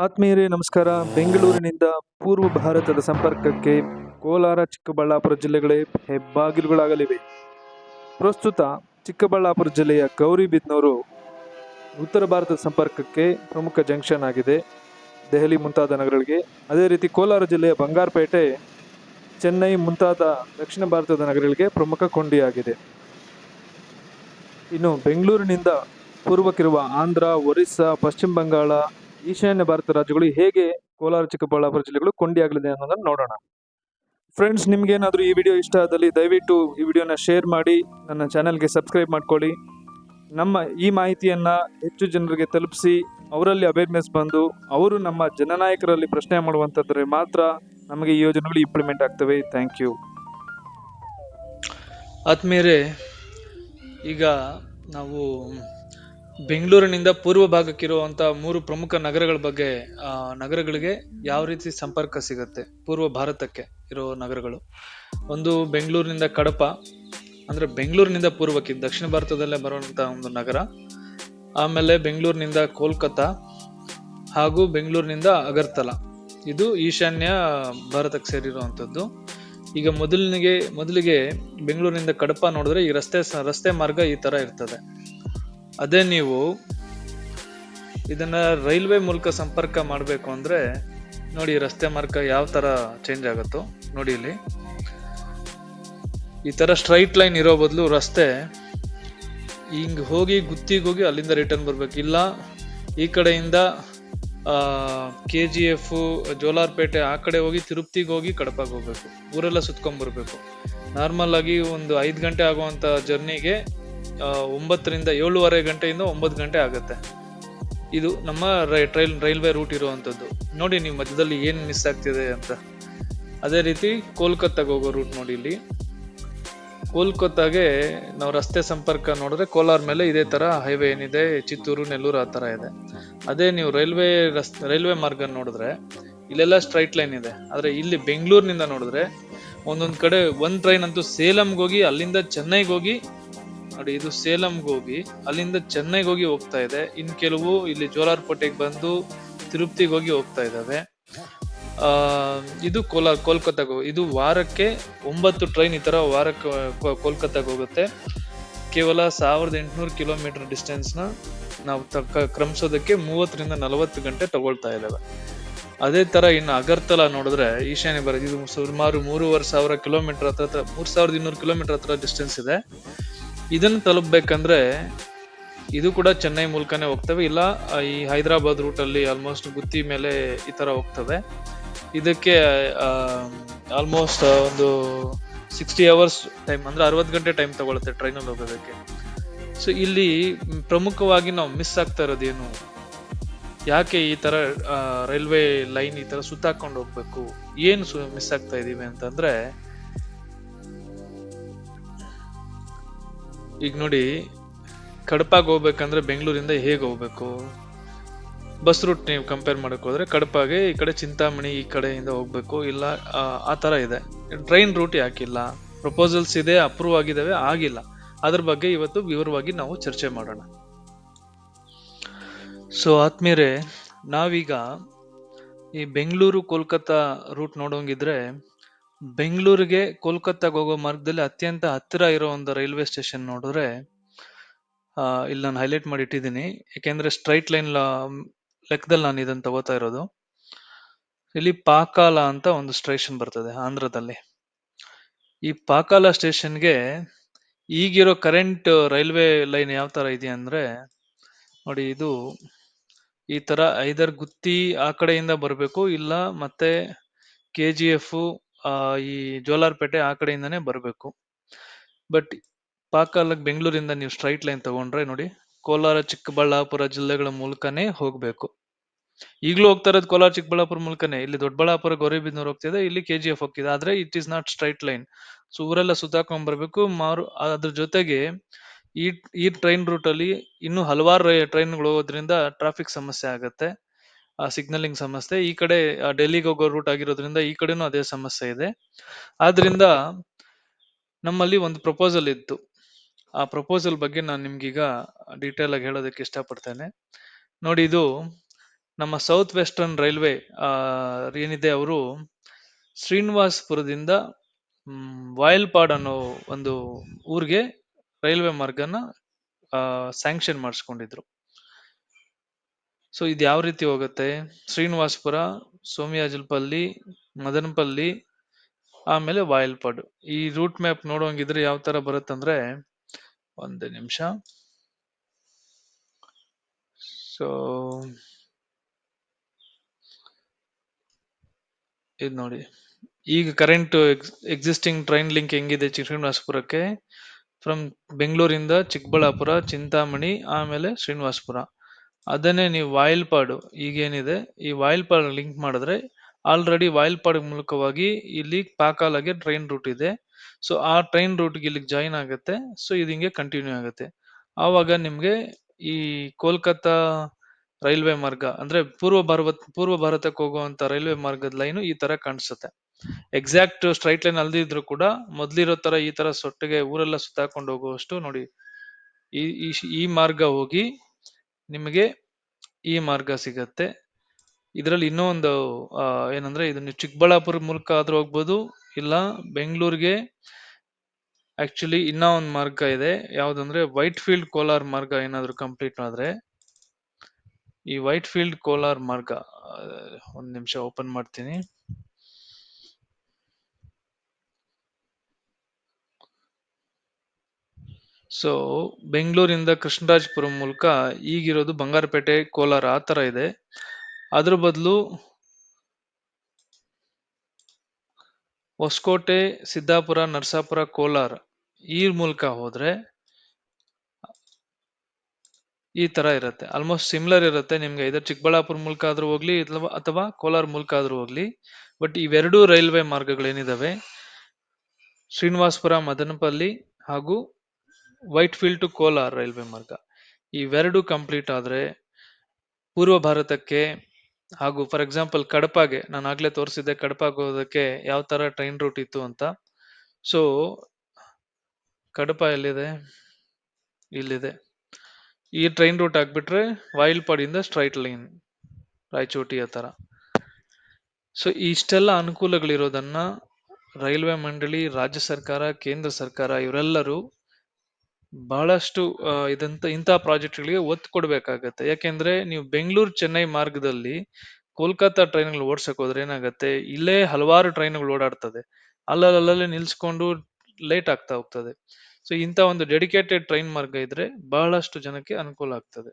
ಆತ್ಮೀಯರೇ ನಮಸ್ಕಾರ. ಬೆಂಗಳೂರಿನಿಂದ ಪೂರ್ವ ಭಾರತದ ಸಂಪರ್ಕಕ್ಕೆ ಕೋಲಾರ ಚಿಕ್ಕಬಳ್ಳಾಪುರ ಜಿಲ್ಲೆಗಳೇ ಹೆಬ್ಬಾಗಿಲುಗಳಾಗಲಿವೆ. ಪ್ರಸ್ತುತ ಚಿಕ್ಕಬಳ್ಳಾಪುರ ಜಿಲ್ಲೆಯ ಗೌರಿಬಿದನೂರು ಉತ್ತರ ಭಾರತದ ಸಂಪರ್ಕಕ್ಕೆ ಪ್ರಮುಖ ಜಂಕ್ಷನ್ ಆಗಿದೆ, ದೆಹಲಿ ಮುಂತಾದ ನಗರಗಳಿಗೆ. ಅದೇ ರೀತಿ ಕೋಲಾರ ಜಿಲ್ಲೆಯ ಬಂಗಾರಪೇಟೆ, ಚೆನ್ನೈ ಮುಂತಾದ ದಕ್ಷಿಣ ಭಾರತದ ನಗರಗಳಿಗೆ ಪ್ರಮುಖ ಕೊಂಡಿಯಾಗಿದೆ. ಇನ್ನು ಬೆಂಗಳೂರಿನಿಂದ ಪೂರ್ವಕ್ಕಿರುವ ಆಂಧ್ರ, ಒರಿಸ್ಸಾ, ಪಶ್ಚಿಮ ಬಂಗಾಳ, ಈಶಾನ್ಯ ಭಾರತ ರಾಜ್ಯಗಳು ಹೇಗೆ ಕೋಲಾರ ಚಿಕ್ಕಬಳ್ಳಾಪುರ ಜಿಲ್ಲೆಗಳು ಕೊಂಡಿಯಾಗಲಿದೆ ಅನ್ನೋದನ್ನು ನೋಡೋಣ. ಫ್ರೆಂಡ್ಸ್, ನಿಮ್ಗೇನಾದರೂ ಈ ವಿಡಿಯೋ ಇಷ್ಟ ಆದಲ್ಲಿ ದಯವಿಟ್ಟು ಈ ವಿಡಿಯೋನ ಶೇರ್ ಮಾಡಿ, ನನ್ನ ಚಾನೆಲ್ಗೆ ಸಬ್ಸ್ಕ್ರೈಬ್ ಮಾಡ್ಕೊಳ್ಳಿ. ನಮ್ಮ ಈ ಮಾಹಿತಿಯನ್ನು ಹೆಚ್ಚು ಜನರಿಗೆ ತಲುಪಿಸಿ, ಅವರಲ್ಲಿ ಅವೇರ್ನೆಸ್ ಬಂದು ಅವರು ನಮ್ಮ ಜನನಾಯಕರಲ್ಲಿ ಪ್ರಶ್ನೆ ಮಾಡುವಂಥದ್ರೆ ಮಾತ್ರ ನಮಗೆ ಈ ಯೋಜನೆಗಳು ಇಂಪ್ಲಿಮೆಂಟ್ ಆಗ್ತವೆ. Thank you. ಆತ್ಮೀಯರೇ, ಈಗ ನಾವು ಬೆಂಗಳೂರಿನಿಂದ ಪೂರ್ವ ಭಾಗಕ್ಕಿರುವಂಥ 3 ಪ್ರಮುಖ ನಗರಗಳ ಬಗ್ಗೆ, ನಗರಗಳಿಗೆ ಯಾವ ರೀತಿ ಸಂಪರ್ಕ ಸಿಗುತ್ತೆ ಪೂರ್ವ ಭಾರತಕ್ಕೆ ಇರೋ ನಗರಗಳು. ಒಂದು ಬೆಂಗಳೂರಿನಿಂದ ಕಡಪ, ಅಂದ್ರೆ ಬೆಂಗಳೂರಿನಿಂದ ಪೂರ್ವಕ್ಕೆ ದಕ್ಷಿಣ ಭಾರತದಲ್ಲೇ ಬರುವಂತ ಒಂದು ನಗರ. ಆಮೇಲೆ ಬೆಂಗಳೂರಿನಿಂದ ಕೋಲ್ಕತ್ತಾ ಹಾಗೂ ಬೆಂಗಳೂರಿನಿಂದ ಅಗರ್ತಲಾ, ಇದು ಈಶಾನ್ಯ ಭಾರತಕ್ಕೆ ಸೇರಿರುವಂಥದ್ದು. ಈಗ ಮೊದಲಿಗೆ ಬೆಂಗಳೂರಿನಿಂದ ಕಡಪ ನೋಡಿದ್ರೆ ಈ ರಸ್ತೆ ಮಾರ್ಗ ಈ ತರ ಇರ್ತದೆ. ಅದೇ ನೀವು ಇದನ್ನ ರೈಲ್ವೆ ಮೂಲಕ ಸಂಪರ್ಕ ಮಾಡಬೇಕು ಅಂದ್ರೆ ನೋಡಿ, ರಸ್ತೆ ಮಾರ್ಗ ಯಾವ ತರ ಚೇಂಜ್ ಆಗುತ್ತೋ ನೋಡಿ. ಇಲ್ಲಿ ಈ ತರ ಸ್ಟ್ರೈಟ್ ಲೈನ್ ಇರೋ ಬದಲು ರಸ್ತೆ ಹಿಂಗ್ ಹೋಗಿ ಗುತ್ತಿಗೆ ಅಲ್ಲಿಂದ ರಿಟರ್ನ್ ಬರ್ಬೇಕು. ಇಲ್ಲ ಈ ಕಡೆಯಿಂದ KGF, ಜೋಲಾರ್ಪೇಟೆ ಆ ಕಡೆ ಹೋಗಿ ತಿರುಪತಿಗೆ ಹೋಗಿ ಕಡಪಾಗ ಹೋಗ್ಬೇಕು, ಊರೆಲ್ಲ ಸುತ್ಕೊಂಡ್ ಬರ್ಬೇಕು. ನಾರ್ಮಲ್ ಆಗಿ ಒಂದು 5 ಗಂಟೆ ಆಗುವಂತ ಜರ್ನಿಗೆ 9ರಿಂದ 7:30 ಗಂಟೆಯಿಂದ 9 ಗಂಟೆ ಆಗುತ್ತೆ. ಇದು ನಮ್ಮ ರೈಲ್ವೆ ರೂಟ್ ಇರುವಂತದ್ದು. ನೋಡಿ ನೀವು ಮಧ್ಯದಲ್ಲಿ ಏನ್ ಮಿಸ್ ಆಗ್ತಿದೆ ಅಂತ. ಅದೇ ರೀತಿ ಕೋಲ್ಕತ್ತಾಗ ಹೋಗೋ ರೂಟ್ ನೋಡಿ. ಇಲ್ಲಿ ಕೋಲ್ಕತ್ತಾಗೆ ನಾವು ರಸ್ತೆ ಸಂಪರ್ಕ ನೋಡಿದ್ರೆ ಕೋಲಾರ ಮೇಲೆ ಇದೇ ತರ ಹೈವೇ ಏನಿದೆ, ಚಿತ್ತೂರು, ನೆಲ್ಲೂರು ಆ ತರ ಇದೆ. ಅದೇ ನೀವು ರೈಲ್ವೆ ಮಾರ್ಗ ನೋಡಿದ್ರೆ ಇಲ್ಲೆಲ್ಲ ಸ್ಟ್ರೈಟ್ ಲೈನ್ ಇದೆ. ಆದ್ರೆ ಇಲ್ಲಿ ಬೆಂಗಳೂರಿನಿಂದ ನೋಡಿದ್ರೆ ಒಂದೊಂದ್ ಕಡೆ ಒಂದ್ ಟ್ರೈನ್ ಅಂತೂ ಸೇಲಂಗೆ ಹೋಗಿ ಅಲ್ಲಿಂದ ಚೆನ್ನೈಗೆ ಹೋಗಿ ನೋಡಿ, ಇದು ಸೇಲಂಗೆ ಹೋಗಿ ಅಲ್ಲಿಂದ ಚೆನ್ನೈಗೆ ಹೋಗಿ ಹೋಗ್ತಾ ಇದೆ. ಇನ್ ಕೆಲವು ಇಲ್ಲಿ ಜೋಲಾರ್ಪೇಟೆಗೆ ಬಂದು ತಿರುಪತಿಗೆ ಹೋಗಿ ಹೋಗ್ತಾ ಇದ್ದಾವೆ. ಇದು ಕೋಲ್ಕತ್ತಾಗ ಇದು ವಾರಕ್ಕೆ 9 ಟ್ರೈನ್ ಈ ತರ ವಾರಕ್ಕೆ ಕೋಲ್ಕತ್ತಾಗ ಹೋಗುತ್ತೆ. ಕೇವಲ 1800 ಕಿಲೋಮೀಟರ್ ಡಿಸ್ಟೆನ್ಸ್ ನ ನಾವು ಕ್ರಮಿಸೋದಕ್ಕೆ 30ರಿಂದ 40 ಗಂಟೆ ತಗೊಳ್ತಾ ಇದ್ದಾವೆ. ಅದೇ ತರ ಇನ್ನು ಅಗರ್ತಲಾ ನೋಡಿದ್ರೆ ಈಶಾನ್ಯ ಭಾರತ, ಇದು ಸುಮಾರು 3500 ಕಿಲೋಮೀಟರ್ ಹತ್ರ 3200 ಕಿಲೋಮೀಟರ್ ಹತ್ರ ಡಿಸ್ಟೆನ್ಸ್ ಇದೆ. ಇದನ್ನ ತಲುಪಬೇಕಂದ್ರೆ ಇದು ಕೂಡ ಚೆನ್ನೈ ಮೂಲಕನೇ ಹೋಗ್ತವೆ, ಇಲ್ಲ ಈ ಹೈದರಾಬಾದ್ ರೂಟ್ ಅಲ್ಲಿ ಆಲ್ಮೋಸ್ಟ್ ಗುತ್ತಿ ಮೇಲೆ ಈ ತರ ಹೋಗ್ತವೆ. ಇದಕ್ಕೆ ಆಲ್ಮೋಸ್ಟ್ ಒಂದು 60 ಅವರ್ಸ್ ಟೈಮ್, ಅಂದ್ರೆ 60 ಗಂಟೆ ಟೈಮ್ ತಗೊಳುತ್ತೆ ಟ್ರೈನಲ್ಲಿ ಹೋಗೋದಕ್ಕೆ. ಸೊ ಇಲ್ಲಿ ಪ್ರಮುಖವಾಗಿ ನಾವು ಮಿಸ್ ಆಗ್ತಾ ಇರೋದೇನು, ಯಾಕೆ ಈ ತರ ರೈಲ್ವೆ ಲೈನ್ ಈ ತರ ಸುತ್ತಾಕೊಂಡು ಹೋಗ್ಬೇಕು, ಏನು ಮಿಸ್ ಆಗ್ತಾ ಇದೀವಿ ಅಂತಂದ್ರೆ, ಈಗ ನೋಡಿ ಕಡಪಾಗ ಹೋಗ್ಬೇಕಂದ್ರೆ ಬೆಂಗಳೂರಿಂದ ಹೇಗೆ ಹೋಗ್ಬೇಕು, ಬಸ್ ರೂಟ್ ನೀವು ಕಂಪೇರ್ ಮಾಡಕ್ ಹೋದ್ರೆ ಕಡಪಾಗೆ ಈ ಕಡೆ ಚಿಂತಾಮಣಿ ಈ ಕಡೆಯಿಂದ ಹೋಗ್ಬೇಕು, ಇಲ್ಲ ಆ ತರ ಇದೆ. ಟ್ರೈನ್ ರೂಟ್ ಯಾಕಿಲ್ಲ, ಪ್ರಪೋಸಲ್ಸ್ ಇದೆ, ಅಪ್ರೂವ್ ಆಗಿದಾವೆ, ಆಗಿಲ್ಲ. ಅದ್ರ ಬಗ್ಗೆ ಇವತ್ತು ವಿವರವಾಗಿ ನಾವು ಚರ್ಚೆ ಮಾಡೋಣ. ಸೊ ಆತ್ಮೀಯರೇ, ನಾವೀಗ ಈ ಬೆಂಗಳೂರು ಕೋಲ್ಕತ್ತಾ ರೂಟ್ ನೋಡೋಂಗಿದ್ರೆ, ಬೆಂಗಳೂರಿಗೆ ಕೋಲ್ಕತ್ತಾಗ ಹೋಗೋ ಮಾರ್ಗದಲ್ಲಿ ಅತ್ಯಂತ ಹತ್ತಿರ ಇರೋ ಒಂದು ರೈಲ್ವೆ ಸ್ಟೇಷನ್ ನೋಡಿದ್ರೆ, ಇಲ್ಲಿ ನಾನು ಹೈಲೈಟ್ ಮಾಡಿ ಇಟ್ಟಿದ್ದೀನಿ, ಯಾಕೆಂದ್ರೆ ಸ್ಟ್ರೈಟ್ ಲೈನ್ ಲೆಕ್ಕದಲ್ಲಿ ನಾನು ಇದನ್ನ ತಗೋತಾ ಇರೋದು. ಇಲ್ಲಿ ಪಾಕಾಲ ಅಂತ ಒಂದು ಸ್ಟೇಷನ್ ಬರ್ತದೆ ಆಂಧ್ರದಲ್ಲಿ. ಈ ಪಾಕಾಲ ಸ್ಟೇಷನ್ಗೆ ಈಗಿರೋ ಕರೆಂಟ್ ರೈಲ್ವೆ ಲೈನ್ ಯಾವ ತರ ಇದೆ ಅಂದ್ರೆ ನೋಡಿ, ಇದು ಈ ತರ ಐದರ್ ಗುತ್ತಿ ಆ ಕಡೆಯಿಂದ ಬರಬೇಕು, ಇಲ್ಲ ಮತ್ತೆ KGF ಈ ಜೋಲಾರ್ಪೇಟೆ ಆ ಕಡೆಯಿಂದಾನೇ ಬರಬೇಕು. ಬಟ್ ಪಾಕಾಲಕ್ಕೆ ಬೆಂಗಳೂರಿಂದ ನೀವು ಸ್ಟ್ರೈಟ್ ಲೈನ್ ತಗೊಂಡ್ರೆ ನೋಡಿ, ಕೋಲಾರ ಚಿಕ್ಕಬಳ್ಳಾಪುರ ಜಿಲ್ಲೆಗಳ ಮೂಲಕನೇ ಹೋಗ್ಬೇಕು. ಈಗಲೂ ಹೋಗ್ತಾ ಇರೋದು ಕೋಲಾರ ಚಿಕ್ಕಬಳ್ಳಾಪುರ ಮೂಲಕನೇ. ಇಲ್ಲಿ ದೊಡ್ಡಬಳ್ಳಾಪುರ, ಗೌರಿಬಿದನೂರು ಹೋಗ್ತಿದೆ, ಇಲ್ಲಿ KGF ಹೋಗ್ತಿದೆ. ಆದ್ರೆ it is not straight line. So ಊರೆಲ್ಲ ಸುತ್ತಾಕೊಂಡ್ ಬರ್ಬೇಕು. ಅದ್ರ ಜೊತೆಗೆ ಈ ಟ್ರೈನ್ ರೂಟ್ ಅಲ್ಲಿ ಇನ್ನು ಹಲವಾರು ಟ್ರೈನ್ಗಳು ಹೋಗೋದ್ರಿಂದ ಟ್ರಾಫಿಕ್ ಸಮಸ್ಯೆ ಆಗತ್ತೆ, ಸಿಗ್ನಲಿಂಗ್ ಸಮಸ್ಯೆ. ಈ ಕಡೆ ಡೆಲ್ಲಿಗೆ ಹೋಗೋ ರೂಟ್ ಆಗಿರೋದ್ರಿಂದ ಈ ಕಡೆನೂ ಅದೇ ಸಮಸ್ಯೆ ಇದೆ. ಆದ್ರಿಂದ ನಮ್ಮಲ್ಲಿ ಒಂದು ಪ್ರಪೋಸಲ್ ಇತ್ತು. ಆ ಪ್ರಪೋಸಲ್ ಬಗ್ಗೆ ನಾನು ನಿಮ್ಗೀಗ ಡೀಟೇಲ್ ಆಗಿ ಹೇಳೋದಕ್ಕೆ ಇಷ್ಟಪಡ್ತೇನೆ. ನೋಡಿ, ಇದು ನಮ್ಮ ಸೌತ್ ವೆಸ್ಟರ್ನ್ ರೈಲ್ವೆ ಏನಿದೆ ಅವರು ಶ್ರೀನಿವಾಸಪುರದಿಂದ ವಾಯಲ್ಪಾಡ್ ಅನ್ನೋ ಒಂದು ಊರಿಗೆ ರೈಲ್ವೆ ಮಾರ್ಗನ ಸ್ಯಾಂಕ್ಷನ್ ಮಾಡಿಸ್ಕೊಂಡಿದ್ರು. ಸೊ ಇದು ಯಾವ ರೀತಿ ಹೋಗುತ್ತೆ? ಶ್ರೀನಿವಾಸಪುರ, ಸೋಮಯಾಜುಲಪಲ್ಲಿ, ಮದನಪಲ್ಲಿ, ಆಮೇಲೆ ವಾಯಲ್ಪಾಡ್. ಈ ರೂಟ್ ಮ್ಯಾಪ್ ನೋಡೋಂಗಿದ್ರೆ ಯಾವ ತರ ಬರುತ್ತಂದ್ರೆ, ಒಂದು ನಿಮಿಷ. ಸೊ ಇದು ನೋಡಿ, ಈಗ ಕರೆಂಟ್ ಎಕ್ಸಿಸ್ಟಿಂಗ್ ಟ್ರೈನ್ ಲಿಂಕ್ ಹೆಂಗಿದೆ ಶ್ರೀನಿವಾಸಪುರಕ್ಕೆ, ಫ್ರಮ್ ಬೆಂಗಳೂರಿಂದ ಚಿಕ್ಕಬಳ್ಳಾಪುರ, ಚಿಂತಾಮಣಿ, ಆಮೇಲೆ ಶ್ರೀನಿವಾಸಪುರ. ಅದನ್ನೇ ನೀವು ವಾಯಲ್ಪಾಡು ಈಗೇನಿದೆ ಈ ವಾಯಲ್ಪಾಡ್ ಲಿಂಕ್ ಮಾಡಿದ್ರೆ ಆಲ್ರೆಡಿ ವಾಯಲ್ಪಾಡ್ ಮೂಲಕವಾಗಿ ಇಲ್ಲಿ ಪಾಕಾಲಾಗೆ ಟ್ರೈನ್ ರೂಟ್ ಇದೆ. ಸೊ ಆ ಟ್ರೈನ್ ರೂಟ್ಗೆ ಇಲ್ಲಿಗೆ ಜಾಯಿನ್ ಆಗುತ್ತೆ. ಸೊ ಇದು ಹಿಂಗೆ ಕಂಟಿನ್ಯೂ ಆಗುತ್ತೆ. ಆವಾಗ ನಿಮ್ಗೆ ಈ ಕೋಲ್ಕತ್ತಾ ರೈಲ್ವೆ ಮಾರ್ಗ ಅಂದ್ರೆ ಪೂರ್ವ ಭಾರತಕ್ಕೆ ಹೋಗುವಂತ ರೈಲ್ವೆ ಮಾರ್ಗದ ಲೈನ್ ಈ ತರ ಕಾಣಿಸುತ್ತೆ. ಎಕ್ಸಾಕ್ಟ್ ಸ್ಟ್ರೈಟ್ ಲೈನ್ ಅಲ್ದಿದ್ರು ಕೂಡ ಮೊದ್ಲಿರೋ ತರ ಈ ತರ ಸೊಟ್ಟಿಗೆ ಊರೆಲ್ಲ ಸುತ್ತಾಕೊಂಡು ಹೋಗುವಷ್ಟು ನೋಡಿ ಈ ಮಾರ್ಗ ಹೋಗಿ ನಿಮಗೆ ಈ ಮಾರ್ಗ ಸಿಗತ್ತೆ. ಇದರಲ್ಲಿ ಇನ್ನೂ ಒಂದು ಏನಂದ್ರೆ ಇದು ನೀವು ಚಿಕ್ಕಬಳ್ಳಾಪುರ ಮೂಲಕ ಆದ್ರೂ ಹೋಗ್ಬೋದು, ಇಲ್ಲ ಬೆಂಗಳೂರಿಗೆ ಆಕ್ಚುಲಿ ಇನ್ನ ಒಂದು ಮಾರ್ಗ ಇದೆ. ಯಾವ್ದಂದ್ರೆ ವೈಟ್ ಫೀಲ್ಡ್ ಕೋಲಾರ್ ಮಾರ್ಗ ಏನಾದ್ರು ಕಂಪ್ಲೀಟ್ ಆದ್ರೆ, ಈ ವೈಟ್ ಫೀಲ್ಡ್ ಕೋಲಾರ್ ಮಾರ್ಗ ಒಂದ್ ನಿಮಿಷ ಓಪನ್ ಮಾಡ್ತೀನಿ. ಸೊ ಬೆಂಗಳೂರಿಂದ ಕೃಷ್ಣರಾಜಪುರಂ ಮೂಲಕ ಈಗಿರೋದು ಬಂಗಾರಪೇಟೆ, ಕೋಲಾರ ಆ ತರ ಇದೆ. ಅದ್ರ ಬದಲು ಹೊಸಕೋಟೆ, ಸಿದ್ದಾಪುರ, ನರಸಾಪುರ, ಕೋಲಾರ ಈ ಮೂಲಕ ಹೋದ್ರೆ ಈ ತರ ಇರುತ್ತೆ. ಆಲ್ಮೋಸ್ಟ್ ಸಿಮಿಲರ್ ಇರುತ್ತೆ ನಿಮ್ಗೆ. ಇದರ ಚಿಕ್ಕಬಳ್ಳಾಪುರ ಮೂಲಕ ಆದ್ರೂ ಹೋಗ್ಲಿ ಅಥವಾ ಕೋಲಾರ ಮೂಲಕ ಆದ್ರೂ ಹೋಗ್ಲಿ. ಬಟ್ ಇವೆರಡೂ ರೈಲ್ವೆ ಮಾರ್ಗಗಳೇನಿದಾವೆ, ಶ್ರೀನಿವಾಸಪುರ, ಮದನಪಲ್ಲಿ ಹಾಗೂ Whitefield to Kolar railway ಮಾರ್ಗ, ಇವೆರಡು ಕಂಪ್ಲೀಟ್ ಆದ್ರೆ ಪೂರ್ವ ಭಾರತಕ್ಕೆ ಹಾಗೂ ಫಾರ್ ಎಕ್ಸಾಂಪಲ್ ಕಡಪಾಗೆ ನಾನು ಆಗ್ಲೇ ತೋರಿಸಿದ್ದೆ, ಕಡಪಾಗೆ ಹೋಗೋದಕ್ಕೆ ಯಾವ ತರ ಟ್ರೈನ್ ರೂಟ್ ಇತ್ತು ಅಂತ. ಸೊ ಕಡಪ ಎಲ್ಲಿದೆ? ಇಲ್ಲಿದೆ. ಈ ಟ್ರೈನ್ ರೂಟ್ ಆಗ್ಬಿಟ್ರೆ ವಾಯಲ್ಪಾಡಿಂದ ಸ್ಟ್ರೈಟ್ ಲೈನ್ ರಾಯಚೋಟಿ ಆ ತರ. ಸೊ ಇಷ್ಟೆಲ್ಲ ಅನುಕೂಲಗಳಿರೋದನ್ನ ರೈಲ್ವೆ ಮಂಡಳಿ, ರಾಜ್ಯ ಸರ್ಕಾರ, ಕೇಂದ್ರ ಸರ್ಕಾರ ಇವರೆಲ್ಲರೂ ಬಹಳಷ್ಟು ಇಂಥ ಪ್ರಾಜೆಕ್ಟ್ಗಳಿಗೆ ಒತ್ತು ಕೊಡ್ಬೇಕಾಗತ್ತೆ. ಯಾಕೆಂದ್ರೆ ನೀವು ಬೆಂಗಳೂರು ಚೆನ್ನೈ ಮಾರ್ಗದಲ್ಲಿ ಕೋಲ್ಕತ್ತಾ ಟ್ರೈನ್ಗಳು ಓಡ್ಸಕ್ ಹೋದ್ರೆ ಏನಾಗತ್ತೆ, ಇಲ್ಲೇ ಹಲವಾರು ಟ್ರೈನ್ಗಳು ಓಡಾಡ್ತದೆ, ಅಲ್ಲಲ್ಲೇ ನಿಲ್ಸ್ಕೊಂಡು ಲೇಟ್ ಆಗ್ತಾ ಹೋಗ್ತದೆ. ಸೊ ಇಂಥ ಒಂದು ಡೆಡಿಕೇಟೆಡ್ ಟ್ರೈನ್ ಮಾರ್ಗ ಇದ್ರೆ ಬಹಳಷ್ಟು ಜನಕ್ಕೆ ಅನುಕೂಲ ಆಗ್ತದೆ.